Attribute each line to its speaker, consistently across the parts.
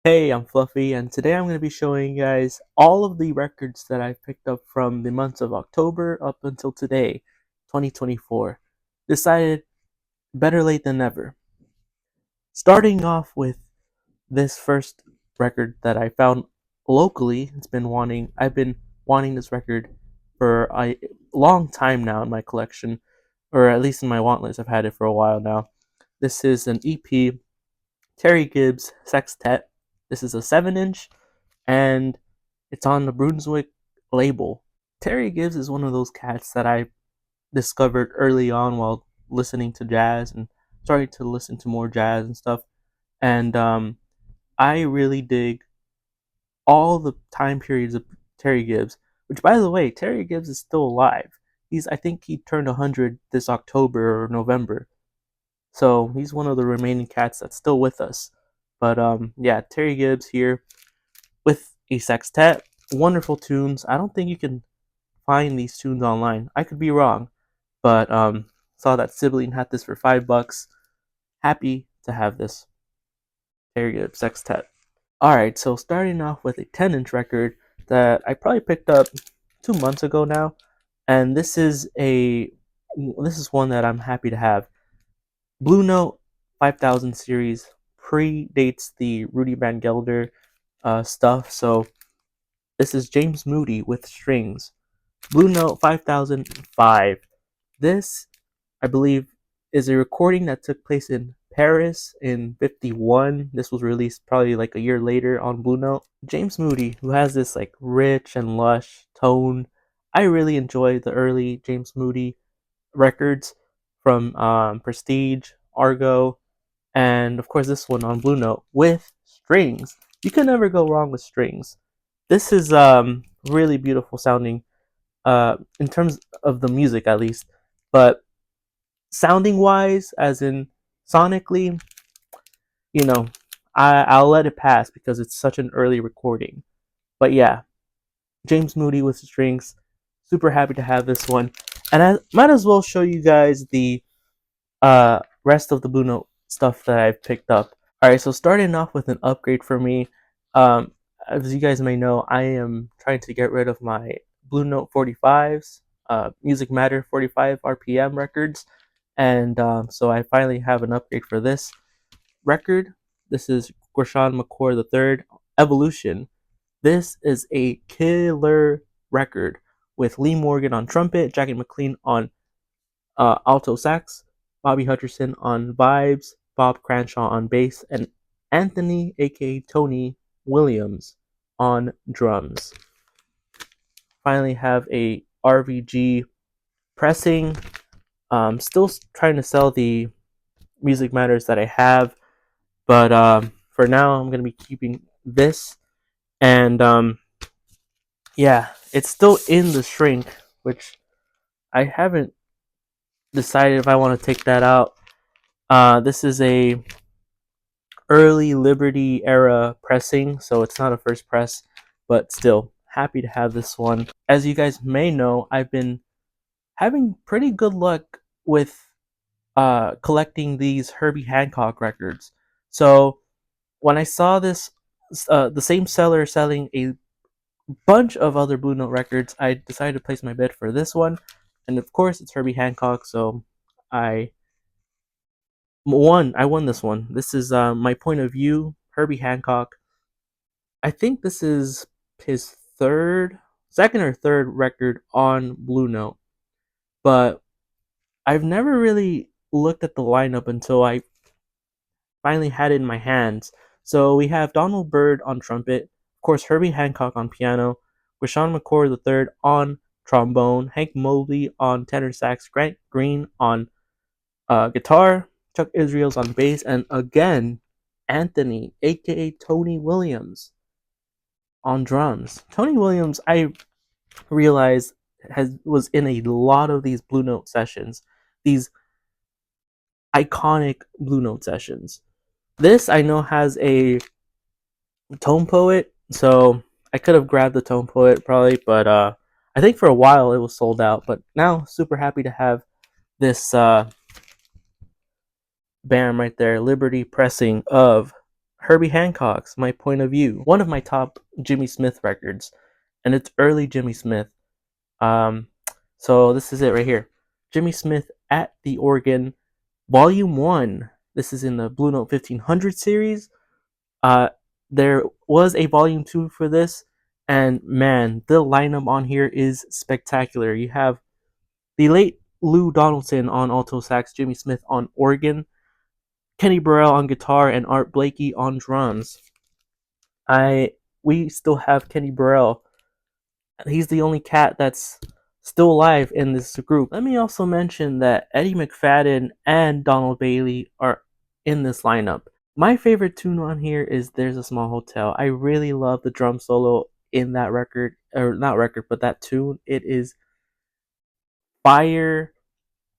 Speaker 1: Hey, I'm Fluffy, and today I'm going to be showing you guys all of the records that I've picked up from the months of October up until today, 2024. Decided better late than never. Starting off with this first record that I found locally. I've been wanting this record for a long time now in my collection, or at least in my want list. I've had it for a while now. This is an EP, Terry Gibbs Sextet. This is a 7-inch, and it's on the Brunswick label. Terry Gibbs is one of those cats that I discovered early on while listening to jazz and starting to listen to more jazz and stuff. And I really dig all the time periods of Terry Gibbs, which, by the way, Terry Gibbs is still alive. I think he turned 100 this October or November. So he's one of the remaining cats that's still with us. But yeah, Terry Gibbs here with a sextet. Wonderful tunes. I don't think you can find these tunes online. I could be wrong, but saw that Sibling had this for $5. Happy to have this. Very good sextet. All right, so starting off with a 10-inch record that I probably picked up 2 months ago now, and this is one that I'm happy to have. Blue Note 5000 series predates the Rudy Van Gelder stuff, so this is James Moody with strings. Blue Note 5005. This, I believe, is a recording that took place in Paris in 51. This was released probably like a year later on Blue Note. James Moody, who has this like rich and lush tone. I really enjoy the early James Moody records from Prestige, Argo, and of course this one on Blue Note with strings. You can never go wrong with strings. This is really beautiful sounding in terms of the music at least, but sounding wise, as in sonically, you know, I'll let it pass because it's such an early recording. But yeah, James Moody with strings. Super happy to have this one, and I might as well show you guys the rest of the Blue Note stuff that I've picked up. All right, so starting off with an upgrade for me. As you guys may know, I am trying to get rid of my Blue Note 45s, Music Matter 45 RPM records, and so I finally have an upgrade for this record. This is Gershon McCoy III Evolution. This is a killer record with Lee Morgan on trumpet, Jackie McLean on alto sax, Bobby Hutcherson on vibes, Bob Cranshaw on bass, and Anthony, aka Tony Williams, on drums. Finally, have a RVG pressing. Still trying to sell the Music Matters that I have, but for now, I'm gonna be keeping this. And yeah, it's still in the shrink, which I haven't decided if I want to take that out. This is a early Liberty era pressing, so it's not a first press, but still happy to have this one. As you guys may know, I've been having pretty good luck with collecting these Herbie Hancock records. So when I saw this, the same seller selling a bunch of other Blue Note records, I decided to place my bet for this one, and of course it's Herbie Hancock, so I I won this one. This is My Point of View, Herbie Hancock. I think this is his second or third record on Blue Note, but I've never really looked at the lineup until I finally had it in my hands. So we have Donald Byrd on trumpet, of course Herbie Hancock on piano, Rashawn McCord III on trombone, Hank Mobley on tenor sax, Grant Green on guitar, Chuck Israels on bass, and again Anthony, aka Tony Williams, on drums. Tony Williams, I realized was in a lot of these Blue Note sessions, these iconic Blue Note sessions. This I know has a Tone Poet, so I could have grabbed the Tone Poet probably, but I think for a while it was sold out. But now, super happy to have this bam right there, Liberty pressing of Herbie Hancock's My Point of View, one of my top Jimmy Smith records, and it's early Jimmy Smith. Um, so this is it right here. Jimmy Smith at the Organ, Volume 1. This is in the Blue Note 1500 series. Uh, there was a Volume 2 for this, and man, the lineup on here is spectacular. You have the late Lou Donaldson on alto sax, Jimmy Smith on organ, Kenny Burrell on guitar, and Art Blakey on drums. We still have Kenny Burrell. He's the only cat that's still alive in this group. Let me also mention that Eddie McFadden and Donald Bailey are in this lineup. My favorite tune on here is There's a Small Hotel. I really love the drum solo in that record, or not record, but that tune. It is fire,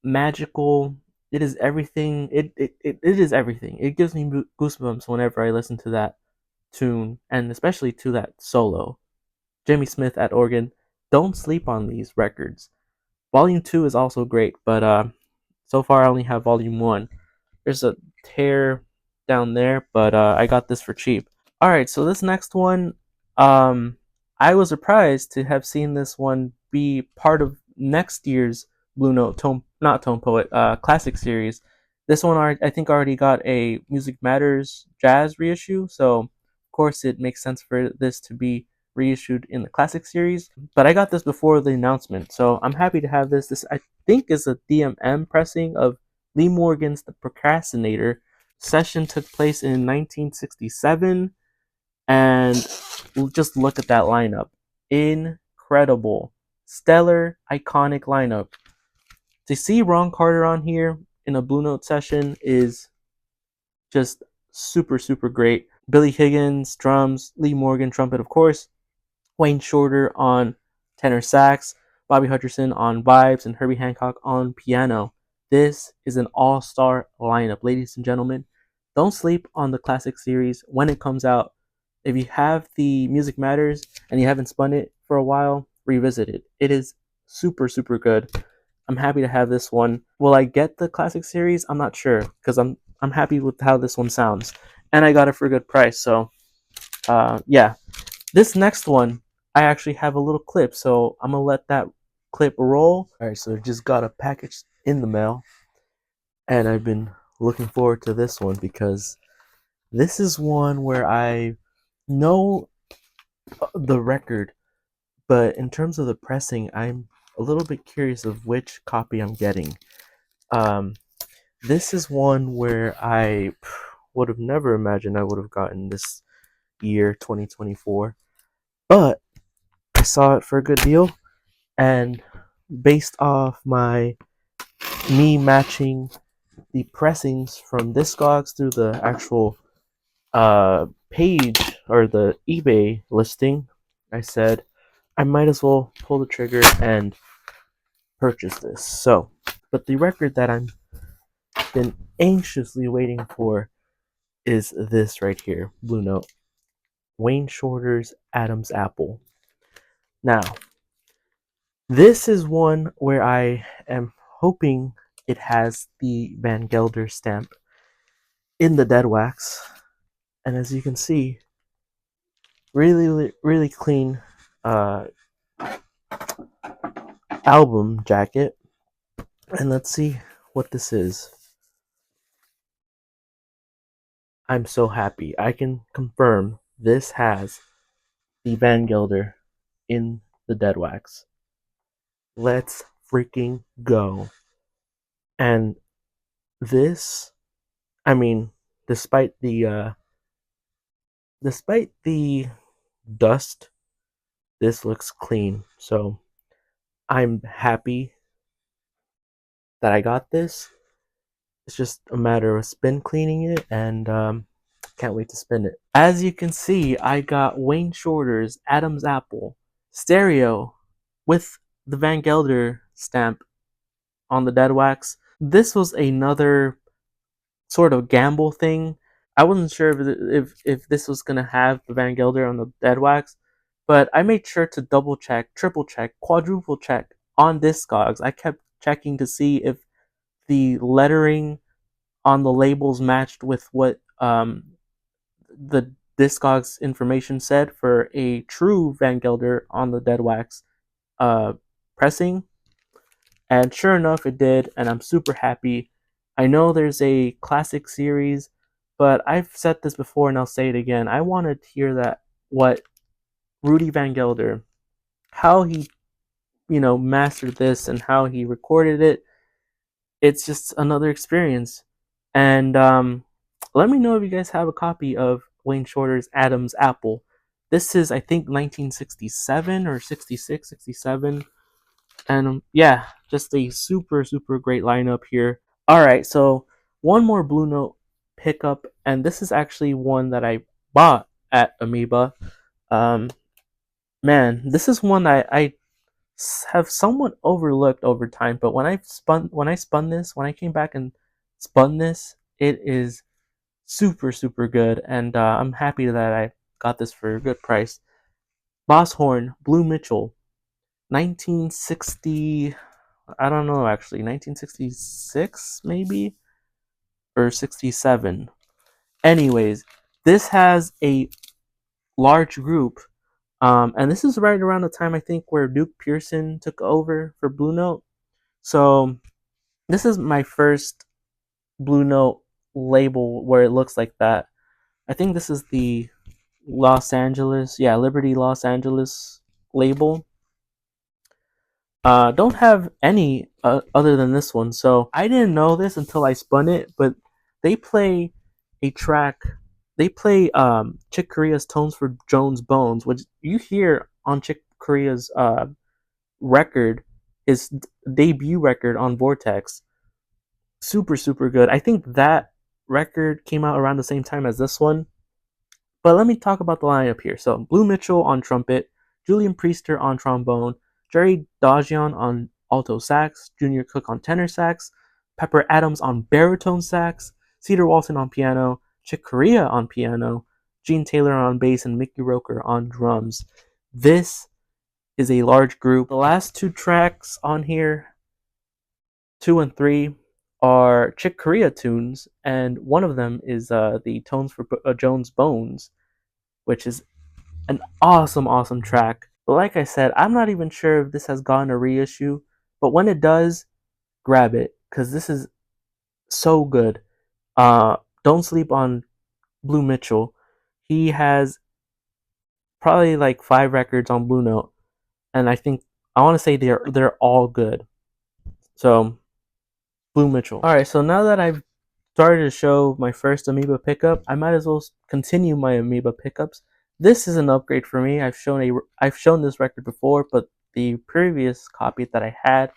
Speaker 1: magical. It is everything. It is everything. It gives me goosebumps whenever I listen to that tune, and especially to that solo. Jimmy Smith at organ. Don't sleep on these records. Volume 2 is also great, but so far I only have Volume 1. There's a tear down there, but I got this for cheap. Alright, so this next one, I was surprised to have seen this one be part of next year's Blue Note not Tone Poet, classic series. This one I think already got a Music Matters Jazz reissue, so of course it makes sense for this to be reissued in the classic series. But I got this before the announcement, so I'm happy to have this. This I think is a DMM pressing of Lee Morgan's The Procrastinator. Session took place in 1967, and just look at that lineup. Incredible. Stellar, iconic lineup. To see Ron Carter on here in a Blue Note session is just super, super great. Billy Higgins, drums, Lee Morgan, trumpet, of course, Wayne Shorter on tenor sax, Bobby Hutcherson on vibes, and Herbie Hancock on piano. This is an all-star lineup, ladies and gentlemen. Don't sleep on the classic series when it comes out. If you have the Music Matters and you haven't spun it for a while, revisit it. It is super, super good. I'm happy to have this one. Will I get the classic series? I'm not sure, because I'm happy with how this one sounds, and I got it for a good price. So, yeah. This next one, I actually have a little clip, so I'm gonna let that clip roll. All right, so I just got a package in the mail, and I've been looking forward to this one because this is one where I know the record, but in terms of the pressing, I'm a little bit curious of which copy I'm getting. This is one where I would have never imagined I would have gotten this year, 2024, but I saw it for a good deal, and based off me matching the pressings from Discogs through the actual page or the eBay listing, I said I might as well pull the trigger and purchase this. So, but the record that I'm been anxiously waiting for is this right here, Blue Note, Wayne Shorter's Adam's Apple. Now, this is one where I am hoping it has the Van Gelder stamp in the dead wax, and as you can see, really, really clean uh, album jacket. And let's see what this is. I'm so happy. I can confirm this has the Van Gelder in the dead wax. Let's freaking go. And this, I mean, despite the dust, this looks clean. So I'm happy that I got this. It's just a matter of spin cleaning it, and can't wait to spin it. As you can see, I got Wayne Shorter's Adam's Apple stereo with the Van Gelder stamp on the dead wax. This was another sort of gamble thing. I wasn't sure if this was gonna have the Van Gelder on the dead wax, but I made sure to double check, triple check, quadruple check on Discogs. I kept checking to see if the lettering on the labels matched with what the Discogs information said for a true Van Gelder on the Dead Wax pressing, and sure enough, it did, and I'm super happy. I know there's a classic series, but I've said this before and I'll say it again. I want to hear that what Rudy Van Gelder, how he, mastered this and how he recorded it. It's just another experience. And let me know if you guys have a copy of Wayne Shorter's Adam's Apple. This is, I think, 1967 or 66, 67. And yeah, just a super, super great lineup here. All right, so one more Blue Note pickup, and this is actually one that I bought at Amoeba. Um, Man, this is one I have somewhat overlooked over time, but when I came back and spun this, it is super, super good, and I'm happy that I got this for a good price. Boss Horn, Blue Mitchell, 1960. I don't know actually, 1966 maybe or 67. Anyways, this has a large group, and this is right around the time I think where Duke Pearson took over for Blue Note. So this is my first Blue Note label where it looks like that. I think this is the Los Angeles, yeah, Liberty Los Angeles label. Don't have any other than this one. So I didn't know this until I spun it, but they play a track. They play Chick Corea's "Tones for Jones Bones," which you hear on Chick Corea's record, his debut record on Vortex. Super, super good. I think that record came out around the same time as this one. But let me talk about the lineup here. So Blue Mitchell on trumpet, Julian Priester on trombone, Jerry Dagion on alto sax, Junior Cook on tenor sax, Pepper Adams on baritone sax, Cedar Walton on piano, Chick Corea on piano, Gene Taylor on bass, and Mickey Roker on drums. This is a large group. The last two tracks on here, 2 and 3, are Chick Corea tunes, and one of them is the Tones for Jones Bones, which is an awesome, awesome track. But like I said, I'm not even sure if this has gotten a reissue, but when it does, grab it, because this is so good. Don't sleep on Blue Mitchell. He has probably like 5 records on Blue Note, and I want to say they're all good. So Blue Mitchell. All right, so now that I've started to show my first Amoeba pickup, I might as well continue my Amoeba pickups. This is an upgrade for me. I've shown this record before, but the previous copy that I had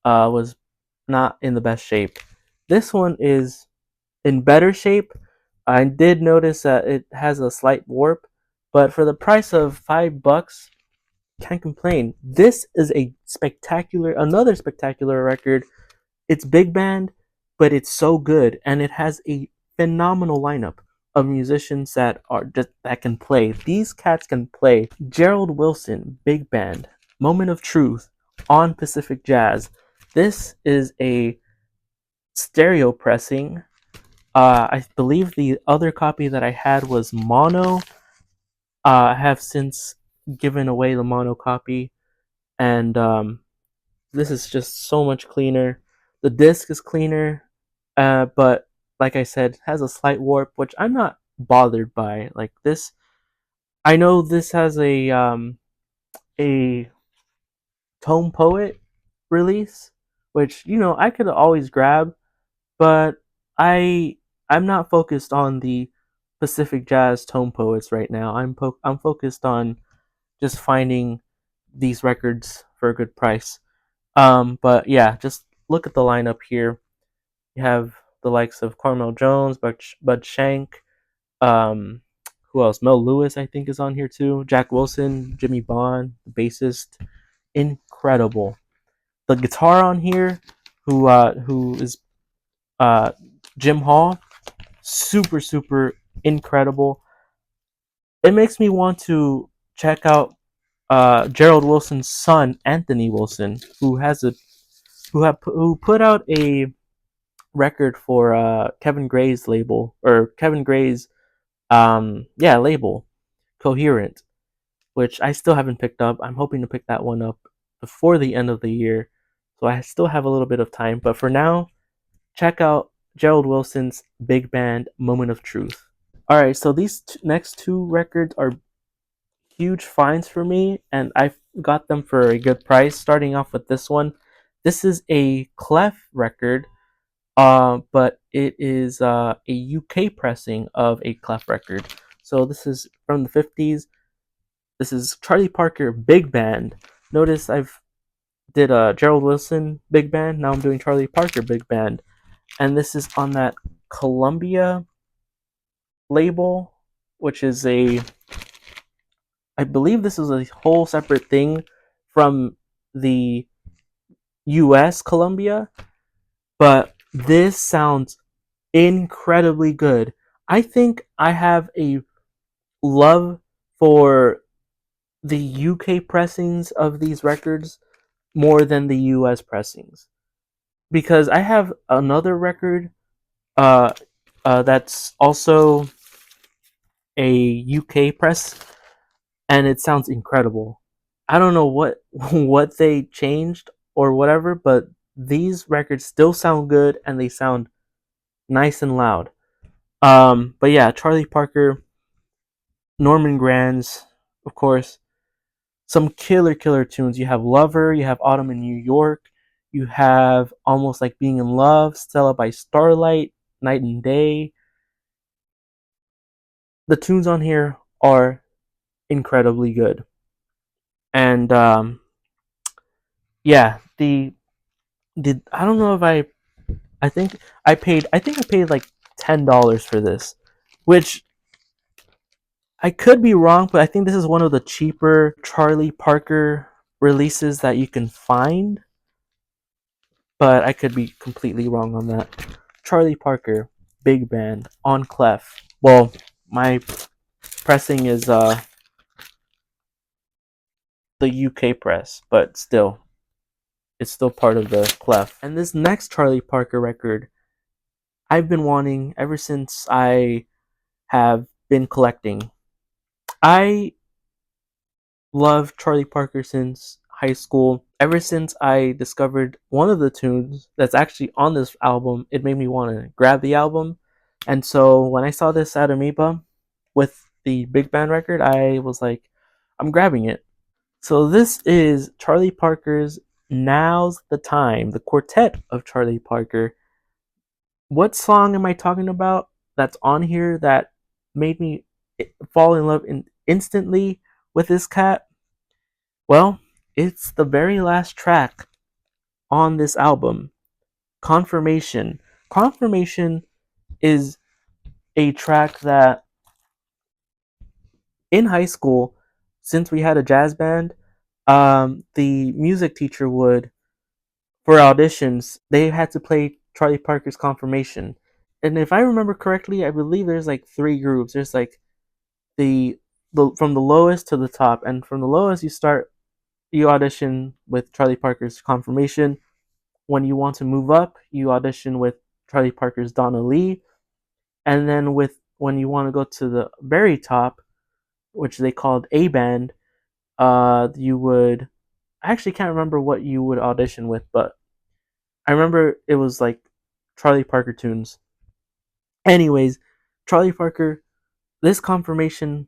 Speaker 1: was not in the best shape. This one is in better shape. I did notice that it has a slight warp, but for the price of $5, can't complain. This is another spectacular record. It's big band, but it's so good, and it has a phenomenal lineup of musicians that can play. These cats can play. Gerald Wilson, big band. Moment of Truth on Pacific Jazz. This is a stereo pressing. I believe the other copy that I had was mono. I have since given away the mono copy, and this is just so much cleaner. The disc is cleaner, but like I said, has a slight warp, which I'm not bothered by. Like this, I know this has a Tone Poet release, which I could always grab, but I I'm not focused on the Pacific Jazz Tone Poets right now. I'm focused on just finding these records for a good price. But yeah, just look at the lineup here. You have the likes of Carmel Jones, Bud Shank, um, who else? Mel Lewis, I think, is on here too. Jack Wilson, Jimmy Bond, the bassist, incredible. The guitar on here, who is uh, Jim Hall, super, super incredible. It makes me want to check out Gerald Wilson's son, Anthony Wilson, who put out a record for Kevin Gray's label, or Kevin Gray's label, Coherent, which I still haven't picked up. I'm hoping to pick that one up before the end of the year, so I still have a little bit of time. But for now, check out Gerald Wilson's big band Moment of Truth. All right, so these next two records are huge finds for me, and I got them for a good price. Starting off with this one, this is a Clef record, but it is a UK pressing of a Clef record. So this is from the 50s. This is Charlie Parker Big Band. Notice I've did a Gerald Wilson Big Band. Now I'm doing Charlie Parker Big Band, and this is on that Columbia label, which is I believe this is a whole separate thing from the US Columbia, but this sounds incredibly good. I think I have a love for the UK pressings of these records more than the US pressings, because I have another record uh, that's also a UK press, and it sounds incredible. I don't know what what they changed or whatever, but these records still sound good and they sound nice and loud. But yeah, Charlie Parker, Norman Granz, of course, some killer tunes. You have Lover, you have Autumn in New York, you have Almost Like Being in Love, Stella by Starlight, Night and Day. The tunes on here are incredibly good. And yeah, the I don't know if I think I paid like $10 for this, which I could be wrong, but I think this is one of the cheaper Charlie Parker releases that you can find, but I could be completely wrong on that. Charlie Parker, Big Band on Clef. Well, my pressing is the UK press, but still, it's still part of the Clef. And this next Charlie Parker record, I've been wanting ever since I have been collecting. I love Charlie Parker since high school. Ever since I discovered one of the tunes that's actually on this album, it made me want to grab the album. And so when I saw this at Amoeba with the big band record, I was like, I'm grabbing it. So this is Charlie Parker's Now's the Time, the quartet of Charlie Parker. What song am I talking about that's on here that made me fall in love instantly with this cat? Well, it's the very last track on this album, Confirmation. Confirmation is a track that in high school, since we had a jazz band, the music teacher would, for auditions, they had to play Charlie Parker's Confirmation. And if I remember correctly, I believe there's like three groups. There's like the, from the lowest to the top, and from the lowest you audition with Charlie Parker's Confirmation. When you want to move up, you audition with Charlie Parker's Donna Lee, and then with when you want to go to the very top, which they called A band, you would I actually can't remember what you would audition with, but I remember it was like Charlie Parker tunes. Anyways, Charlie Parker, this Confirmation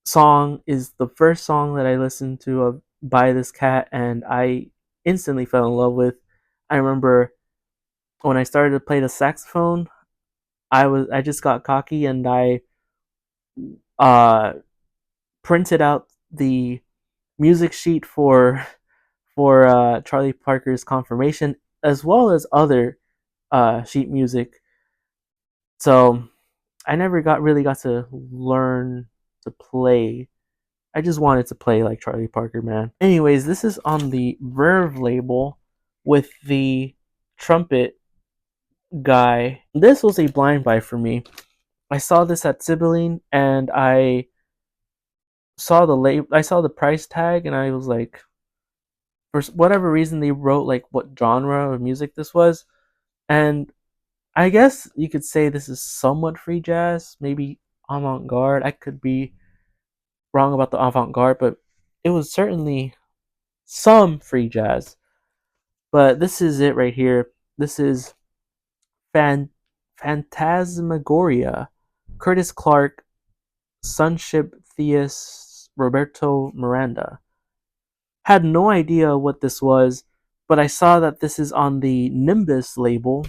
Speaker 1: song is the first song that I listened to by this cat, and I instantly fell in love with. I remember when I started to play the saxophone, I just got cocky and I uh, printed out the music sheet for Charlie Parker's Confirmation, as well as other sheet music. So I never got to learn to play. I just wanted to play like Charlie Parker, man. Anyways, this is on the Verve label with the trumpet guy. This was a blind buy for me. I saw this at Sibylline and I saw the price tag and I was like, for whatever reason they wrote like what genre of music this was, and I guess you could say this is somewhat free jazz, maybe Avant-Garde. I could be wrong about the Avant-Garde, but it was certainly some free jazz. But this is it right here. This is Phantasmagoria, Curtis Clark, Sunship Theus, Roberto Miranda. Had no idea what this was, but I saw that this is on the Nimbus label,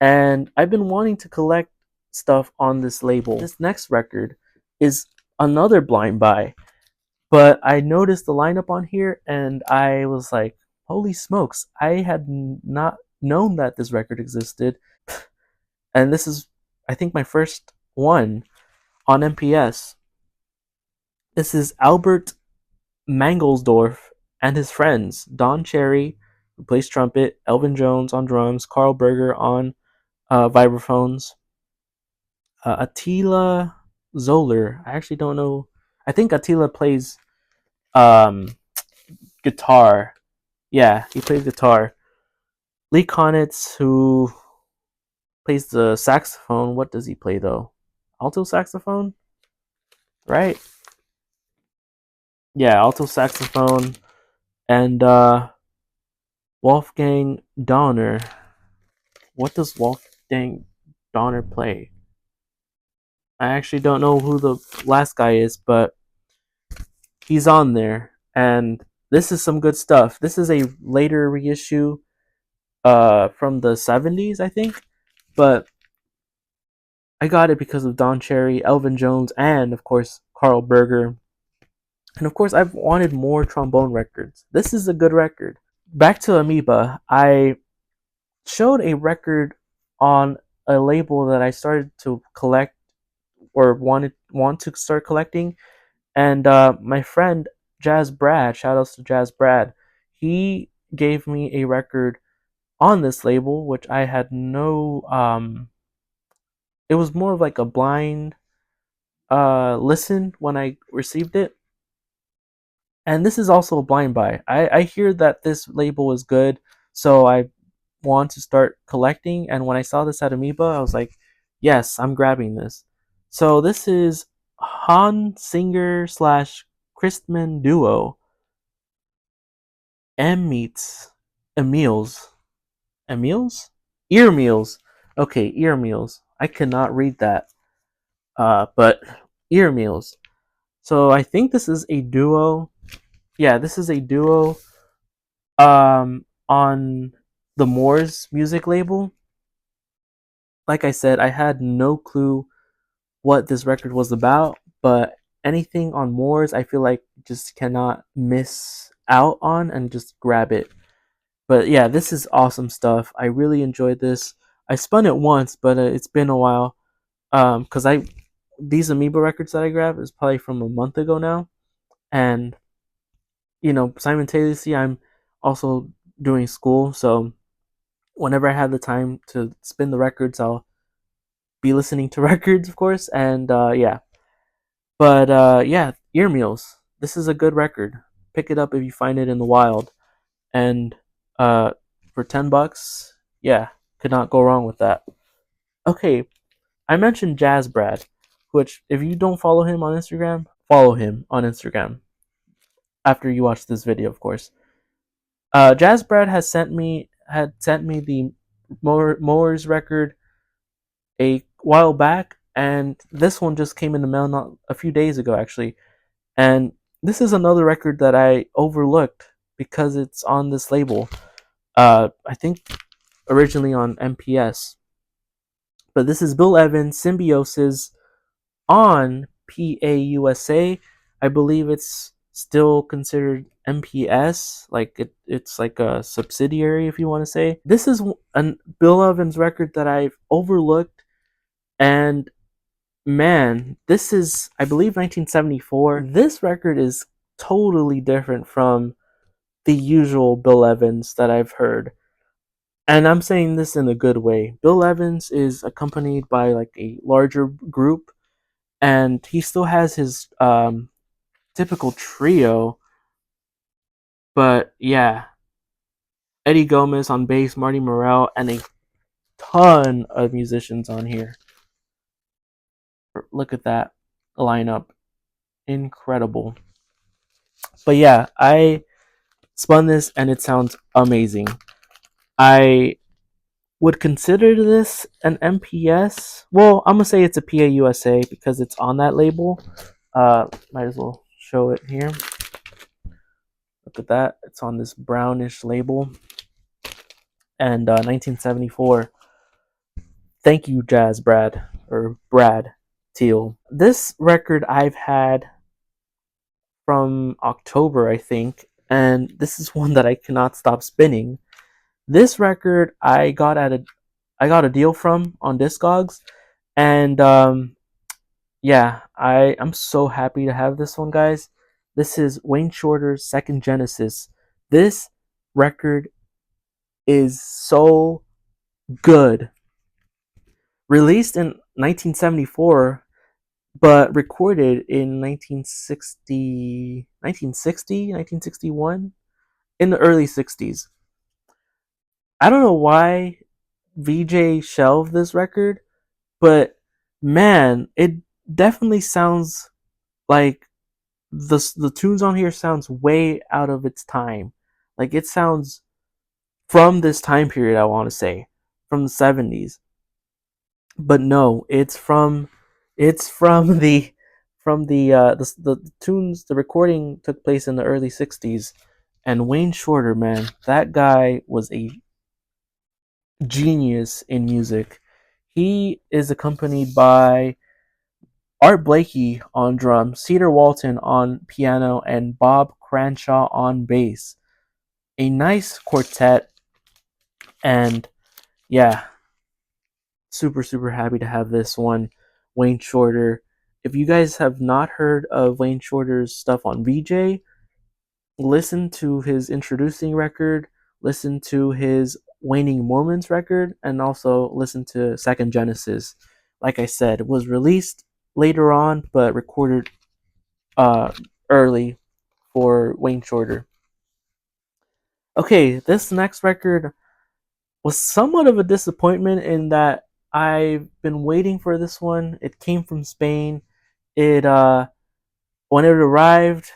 Speaker 1: and I've been wanting to collect stuff on this label. This next record is another blind buy, but I noticed the lineup on here and I was like, holy smokes, I had not known that this record existed. And this is, I think, my first one on MPS. This is Albert Mangelsdorf and his friends, Don Cherry, who plays trumpet, Elvin Jones on drums, Carl Berger on vibraphones, Attila Zoller. I actually don't know. I think Attila plays um, guitar. Yeah, he plays guitar. Lee Konitz, who plays the saxophone. What does he play though? Alto saxophone, right? Yeah, alto saxophone. And Wolfgang Donner. What does Wolfgang Donner play? I actually don't know who the last guy is, but he's on there. And this is some good stuff. This is a later reissue from the 70s, I think. But I got it because of Don Cherry, Elvin Jones, and of course Carl Berger. And of course, I've wanted more trombone records. This is a good record. Back to Amoeba. I showed a record on a label that I started to collect or want to start collecting, and my friend Jazz Brad, shout outs to Jazz Brad, he gave me a record on this label, which I had no. It was more of like a blind listen when I received it, and this is also a blind buy. I hear that this label is good, so I want to start collecting. And when I saw this at Amoeba, I was like, yes, I'm grabbing this. So this is Han Singer slash Christman duo. M meets Emils. Emils? Ear meals. Okay, ear meals. I cannot read that. But ear meals. So I think this is a duo. Yeah, this is a duo on the Moors music label. Like I said, I had no clue what this record was about, but anything on Moors, I feel like just cannot miss out on and just grab it. But yeah, this is awesome stuff. I really enjoyed this. I spun it once, but it's been a while. Cause these Amoeba records that I grabbed is probably from a month ago now, and simultaneously I'm also doing school, so whenever I have the time to spin the records, I'll be listening to records, of course, and yeah. But yeah, Ear Meals. This is a good record. Pick it up if you find it in the wild, and uh, for $10, yeah, could not go wrong with that. Okay, I mentioned Jazz Brad, which if you don't follow him on Instagram, follow him on Instagram after you watch this video, of course. Jazz Brad had sent me the Mowers record a while back, and this one just came in the mail not a few days ago actually. And this is another record that I overlooked because it's on this label. I think originally on MPS, but this is Bill Evans Symbiosis on PAUSA. I believe it's still considered MPS, like it's like a subsidiary, if you want to say. This is a Bill Evans record that I've overlooked, and man, this is, I believe, 1974. This record is totally different from the usual Bill Evans that I've heard. And I'm saying this in a good way. Bill Evans is accompanied by like a larger group, and he still has his typical trio. But yeah, Eddie Gomez on bass, Marty Morell, and a ton of musicians on here. Look at that lineup. Incredible. But yeah, I spun this and it sounds amazing. I would consider this an MPS. Well, I'm gonna say it's a PA USA because it's on that label. Might as well show it here. Look at that. It's on this brownish label. And 1974. Thank you, Jazz Brad, or Brad Teal. This record I've had from October, I think, and this is one that I cannot stop spinning. This record I got a deal from on Discogs, and yeah, I'm so happy to have this one, guys. This is Wayne Shorter's Second Genesis. This record is so good. Released in 1974, but recorded in 1961, in the early 60s. I don't know why VJ shelved this record, but man, it definitely sounds like the tunes on here sounds way out of its time. Like it sounds from this time period, I want to say, from the 70s. But no, it's from the tunes. The recording took place in the early 60s, and Wayne Shorter, man, that guy was a genius in music. He is accompanied by Art Blakey on drums, Cedar Walton on piano, and Bob Cranshaw on bass. A nice quartet, and yeah, super super happy to have this one. Wayne Shorter. If you guys have not heard of Wayne Shorter's stuff on VJ, listen to his introducing record, listen to his Waning Moments record, and also listen to Second Genesis. Like I said, it was released later on but recorded uh, early for Wayne Shorter. Okay, this next record was somewhat of a disappointment in that I've been waiting for this one. It came from Spain. It when it arrived,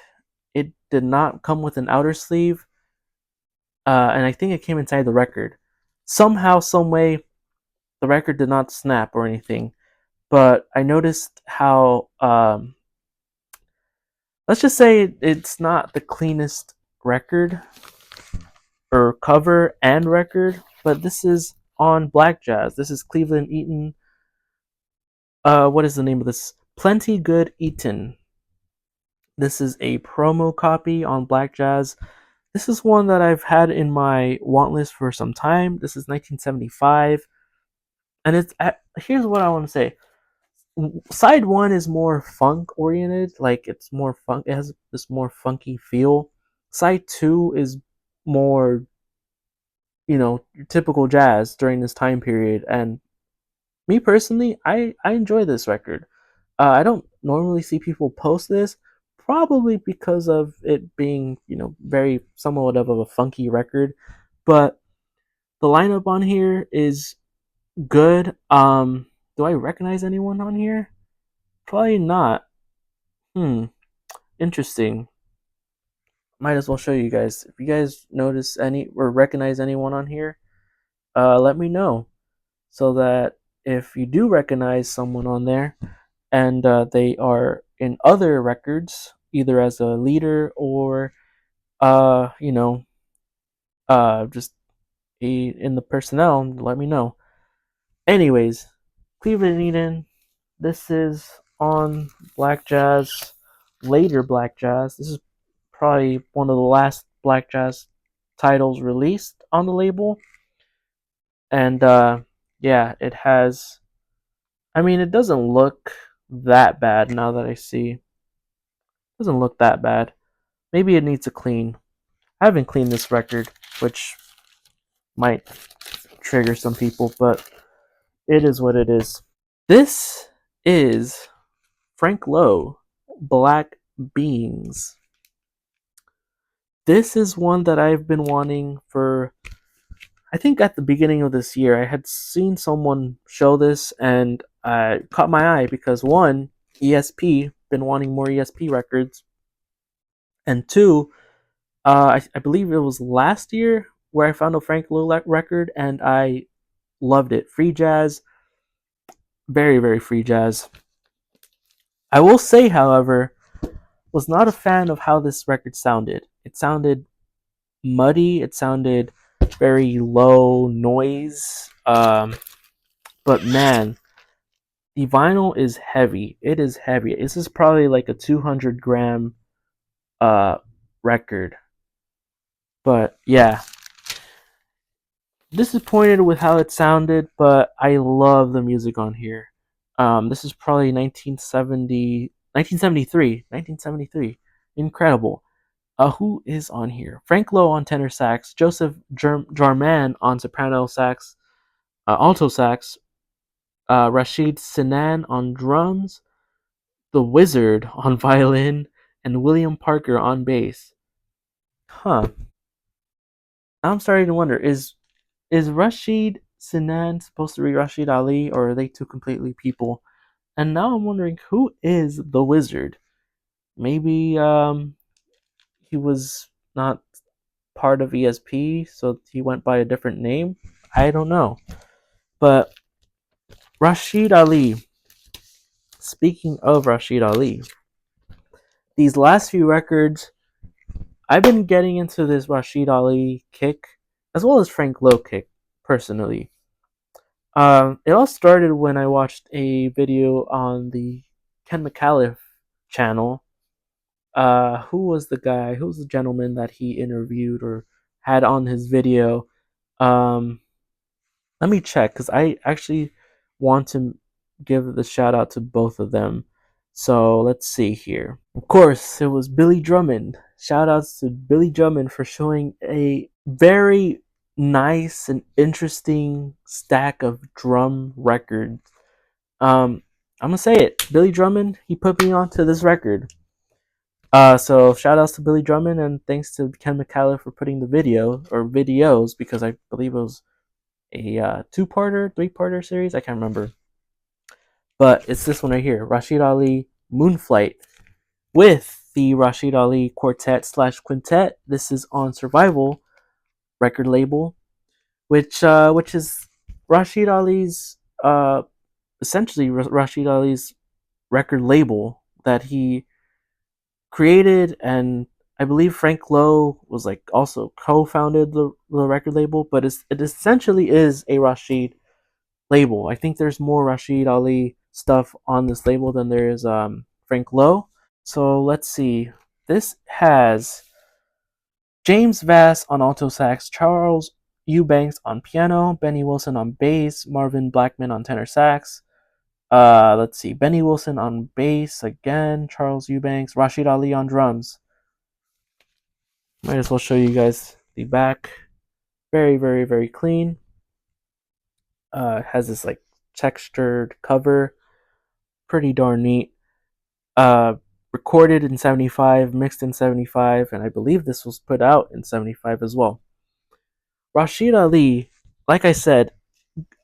Speaker 1: it did not come with an outer sleeve, and I think it came inside the record. Somehow, some way, the record did not snap or anything. But I noticed how let's just say it's not the cleanest record or cover and record, but this is on Black Jazz. This is Cleveland Eaton. What is the name of this? Plenty Good Eaton. This is a promo copy on Black Jazz. This is one that I've had in my want list for some time. This is 1975, and it's here's what I want to say. Side one is more funk oriented, like it's more funk. It has this more funky feel. Side two is more, typical jazz during this time period. And me personally, I enjoy this record. I don't normally see people post this, probably because of it being, very somewhat of a funky record. But the lineup on here is good. Do I recognize anyone on here? Probably not. Hmm. Interesting. Might as well show you guys. If you guys notice any or recognize anyone on here, let me know so that if you do recognize someone on there and they are in other records, either as a leader or uh, you know, just in the personnel, let me know. Anyways, Cleveland Eden. This is on Black Jazz, later Black Jazz. This is probably one of the last Black Jazz titles released on the label. And yeah, it has. I mean, it doesn't look that bad now that I see. It doesn't look that bad. Maybe it needs a clean. I haven't cleaned this record, which might trigger some people, but it is what it is. This is Frank Lowe, Black Beings. This is one that I've been wanting for, I think, at the beginning of this year. I had seen someone show this, and caught my eye because one, ESP been wanting more ESP records, and two, I believe it was last year where I found a Frank Lowe record and I loved it. Free jazz, very very free jazz. I will say, however, was not a fan of how this record sounded. It sounded muddy. It sounded very low noise. But man, the vinyl is heavy. It is heavy. This is probably like a 200 gram uh record. But yeah, disappointed with how it sounded, but I love the music on here. This is probably 1973. Incredible. Who is on here? Frank Lowe on tenor sax, Joseph Jarman on soprano sax, alto sax, Rashid Sinan on drums, The Wizard on violin, and William Parker on bass. Huh. Now I'm starting to wonder, is Rashid Sinan supposed to be Rashid Ali, or are they two completely people? And now I'm wondering, who is the Wizard? Maybe he was not part of ESP, so he went by a different name. I don't know. But Rashid Ali. Speaking of Rashid Ali, these last few records, I've been getting into this Rashid Ali kick, as well as Frank Lowe kick, personally. It all started when I watched a video on the Ken McAuliffe channel. Who was the guy? Who was the gentleman that he interviewed or had on his video? Um, Let me check because I actually want to give the shout out to both of them. So let's see here. Of course, it was Billy Drummond. Shout outs to Billy Drummond for showing a very nice and interesting stack of drum records. I'm gonna say it. Billy Drummond, he put me onto this record. So shout outs to Billy Drummond and thanks to Ken McAuliffe for putting the video or videos because I believe it was a two-parter, three-parter series. I can't remember, but it's this one right here, Rashid Ali Moonflight, with the Rashid Ali Quartet slash Quintet. This is on Survival record label, which is Rashid Ali's essentially Rashid Ali's record label that he created, and I believe Frank Lowe was like also co-founded the record label, but it essentially is a Rashid label. I think there's more Rashid Ali stuff on this label than there is Frank Lowe. So let's see. This has James Vass on alto sax, Charles Eubanks on piano, Benny Wilson on bass, Marvin Blackman on tenor sax. Let's see. Benny Wilson on bass again, Charles Eubanks, Rashid Ali on drums. Might as well show you guys the back. Very, very, very clean. Has this like textured cover. Pretty darn neat. Recorded in 75, mixed in 75, and I believe this was put out in 75 as well. Rashid Ali, like I said,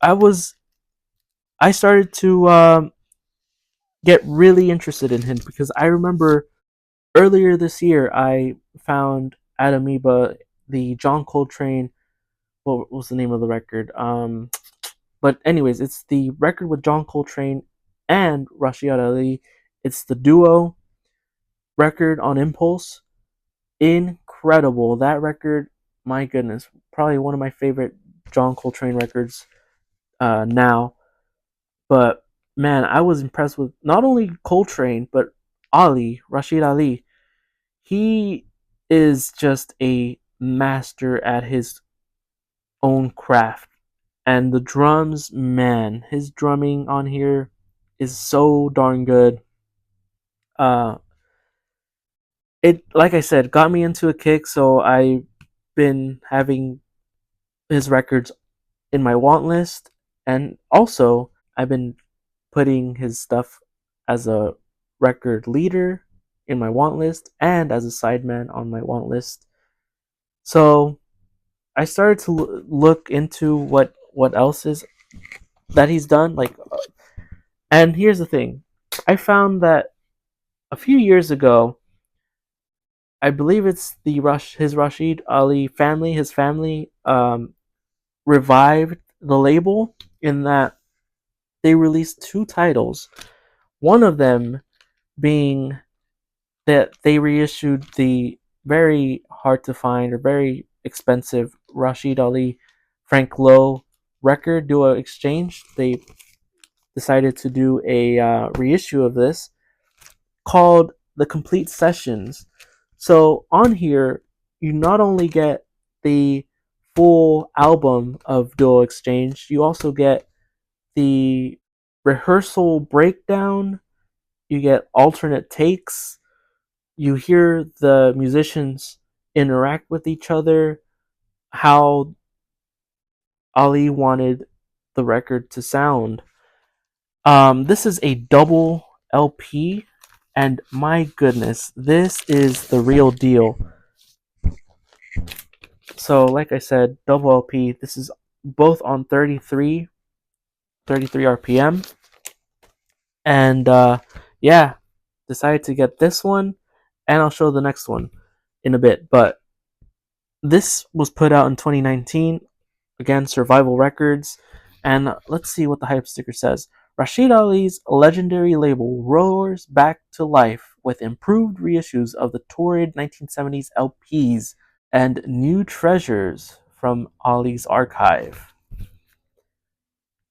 Speaker 1: I started to get really interested in him because I remember earlier this year I found at Amoeba the John Coltrane. What was the name of the record? But anyways, it's the record with John Coltrane and Rashid Ali. It's the duo record on Impulse. Incredible. That record, my goodness, probably one of my favorite John Coltrane records now. But man, I was impressed with not only Coltrane, but Ali, Rashid Ali. He is just a master at his own craft. And the drums, man, his drumming on here is so darn good. Uh, it, like I said, got me into a kick, so I've been having his records in my want list, and also I've been putting his stuff as a record leader in my want list and as a sideman on my want list. So I started to look into what else is that he's done. Like And here's the thing, I found that a few years ago, I believe it's his Rashid Ali family, his family revived the label in that they released two titles. One of them being that they reissued the very hard to find or very expensive Rashid Ali Frank Lowe record Duo Exchange. They decided to do a reissue of this called The Complete Sessions. So on here, you not only get the full album of Duo Exchange, you also get the rehearsal breakdown, you get alternate takes, you hear the musicians interact with each other, how Ali wanted the record to sound. This is a double LP, and my goodness, this is the real deal. So, like I said, double LP. This is both on 33 RPM, and yeah, decided to get this one, and I'll show the next one in a bit. But this was put out in 2019. Again, Survival Records. And let's see what the hype sticker says. Rashid Ali's legendary label roars back to life with improved reissues of the torrid 1970s LPs and new treasures from Ali's archive.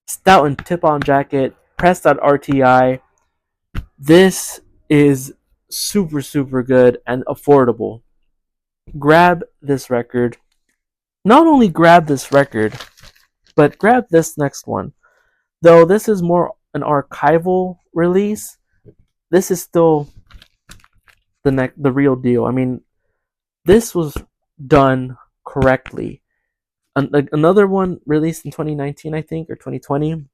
Speaker 1: Stout and tip-on jacket, pressed on RTI. This is super, super good and affordable. Grab this record. Not only grab this record, but grab this next one. Though this is more an archival release, this is still the real deal. I mean, this was done correctly. Another one released in 2019, I think, or 2020,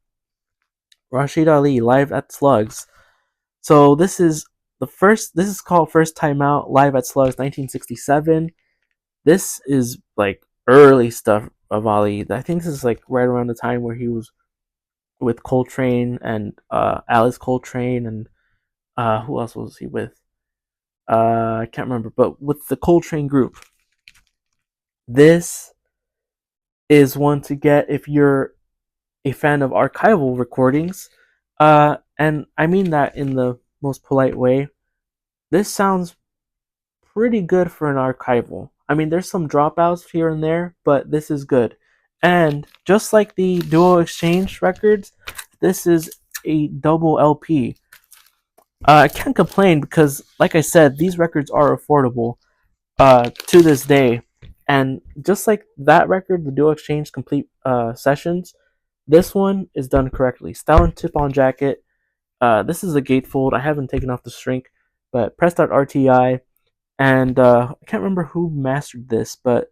Speaker 1: Rashid Ali live at Slugs. So this is the first. This is called First Time Out live at Slugs, 1967. This is like early stuff of Ali. I think this is like right around the time where he was with Coltrane and Alice Coltrane and who else was he with? I can't remember, but with the Coltrane group. This is one to get if you're a fan of archival recordings. And I mean that in the most polite way. This sounds pretty good for an archival. I mean, there's some dropouts here and there, but this is good. And just like the Duo Exchange records, this is a double LP. I can't complain because, like I said, these records are affordable to this day. And just like that record, the Duo Exchange Complete Sessions, this one is done correctly. Style and tip on jacket. This is a gatefold. I haven't taken off the shrink, but pressed out RTI. And I can't remember who mastered this, but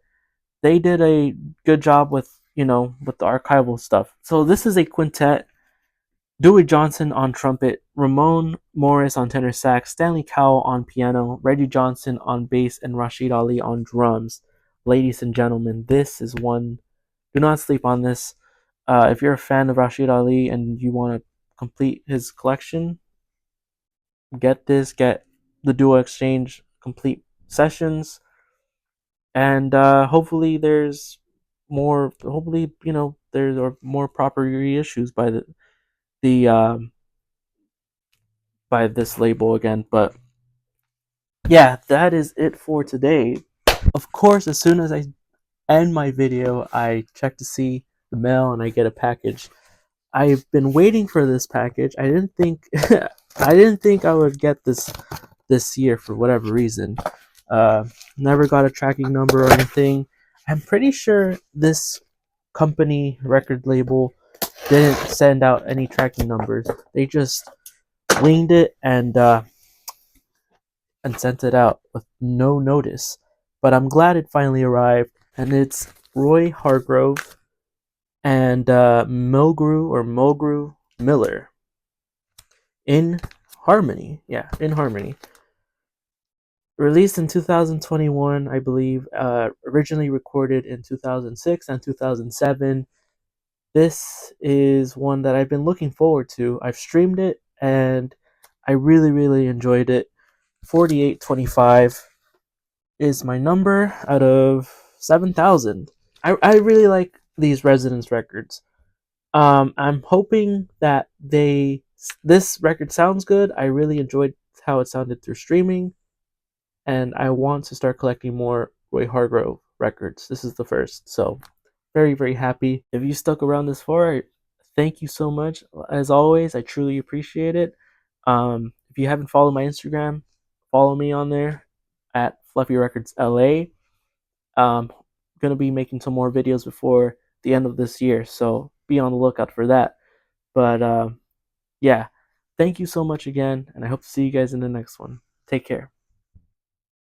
Speaker 1: they did a good job with with the archival stuff. So this is a quintet. Dewey Johnson on trumpet, Ramon Morris on tenor sax, Stanley Cowell on piano, Reggie Johnson on bass, and Rashid Ali on drums. Ladies and gentlemen, this is one. Do not sleep on this. If you're a fan of Rashid Ali and you want to complete his collection, get this. Get the Duo Exchange Complete Sessions, and hopefully there's more. Hopefully there's more proper reissues by the by this label again. But yeah, that is it for today. Of course, as soon as I end my video, I check to see the mail and I get a package. I've been waiting for this package. I didn't think I didn't think I would get this year for whatever reason. Never got a tracking number or anything. I'm pretty sure this company record label didn't send out any tracking numbers. They just winged it and sent it out with no notice. But I'm glad it finally arrived, and it's Roy Hargrove and Mulgrew Miller in Harmony. Yeah, in Harmony. Released in 2021, I believe. Originally recorded in 2006 and 2007. this is one that I've been looking forward to. I've streamed it and I really, really enjoyed it. 4825 is my number out of 7,000. I really like these Residence records. I'm hoping that this record sounds good. I really enjoyed how it sounded through streaming, and I want to start collecting more Roy Hargrove records. This is the first, so very, very happy. If you stuck around this far, thank you so much. As always, I truly appreciate it. If you haven't followed my Instagram, follow me on there at Fluffy Records LA. Gonna be making some more videos before the end of this year, so be on the lookout for that. But yeah, thank you so much again, and I hope to see you guys in the next one. Take care.